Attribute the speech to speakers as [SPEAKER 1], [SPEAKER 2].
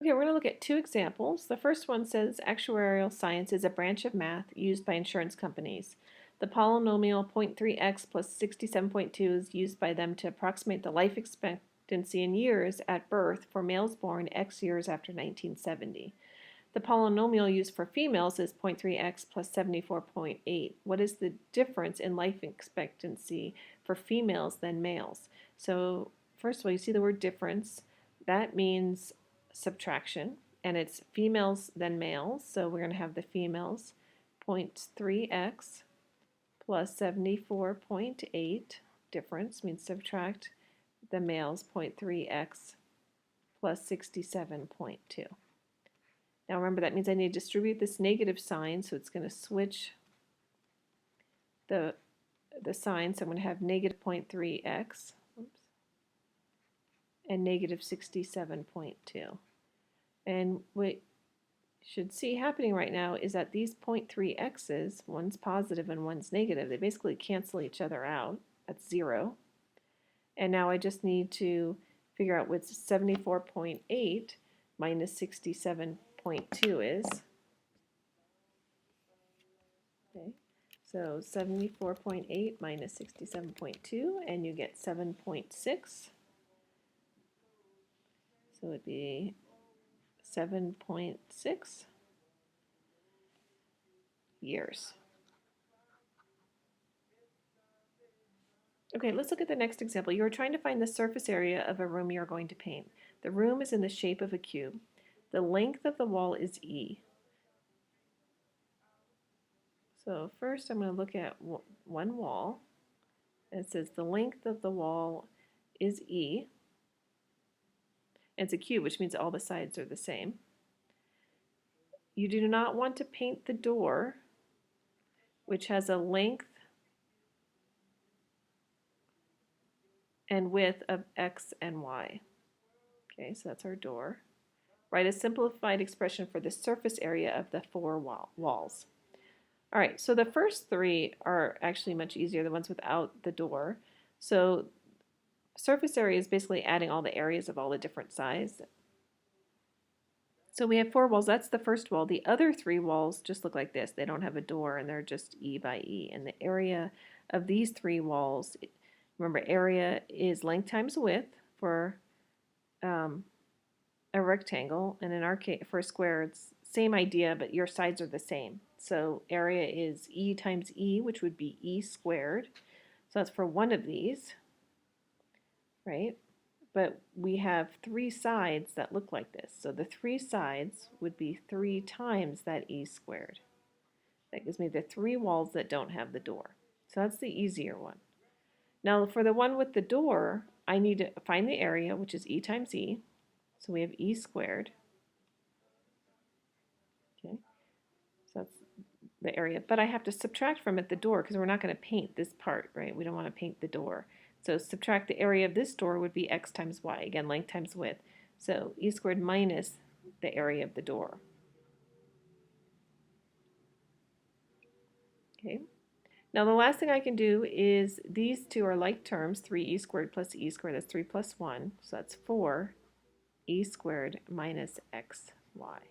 [SPEAKER 1] Okay, we're going to look at two examples. The first one says actuarial science is a branch of math used by insurance companies. The polynomial 0.3x plus 67.2 is used by them to approximate the life expectancy in years at birth for males born X years after 1970. The polynomial used for females is 0.3x plus 74.8. What is the difference in life expectancy for females than males? So first of all, you see the word difference. That means subtraction, and it's females than males, so we're going to have the females 0.3x plus 74.8. Difference means subtract the males 0.3x plus 67.2. Now remember, that means I need to distribute this negative sign, so it's going to switch the sign, so I'm going to have negative 0.3x and negative 67.2. And what you should see happening right now is that these 0.3x's, one's positive and one's negative, they basically cancel each other out. That's 0. And now I just need to figure out what 74.8 minus 67.2 is. Okay, so 74.8 minus 67.2, and you get 7.6. So it would be 7.6 years. Okay, let's look at the next example. You are trying to find the surface area of a room you are going to paint. The room is in the shape of a cube. The length of the wall is E. So first I'm going to look at one wall. It says the length of the wall is E. It's a cube, which means all the sides are the same. You do not want to paint the door, which has a length and width of x and y. Okay, so that's our door. Write a simplified expression for the surface area of the four walls. All right, so the first three are actually much easier, the ones without the door. So surface area is basically adding all the areas of all the different sides. So we have 4 walls. That's the first wall. The other 3 walls just look like this. They don't have a door, and they're just E by E. And the area of these 3 walls, remember, area is length times width for a rectangle, and in our case, for a square, it's same idea, but your sides are the same. So area is E times E, which would be E squared. So that's for one of these, right? But we have 3 sides that look like this. So the 3 sides would be 3 times that E squared. That gives me the 3 walls that don't have the door. So that's the easier one. Now for the one with the door, I need to find the area, which is E times E. So we have E squared. Okay, so that's the area. But I have to subtract from it the door because we're not going to paint this part, right? We don't want to paint the door. So subtract the area of this door would be x times y, again, length times width. So E squared minus the area of the door. Okay. Now the last thing I can do is these two are like terms, 3e squared plus e squared, that's 3 plus 1, so that's 4e squared minus xy.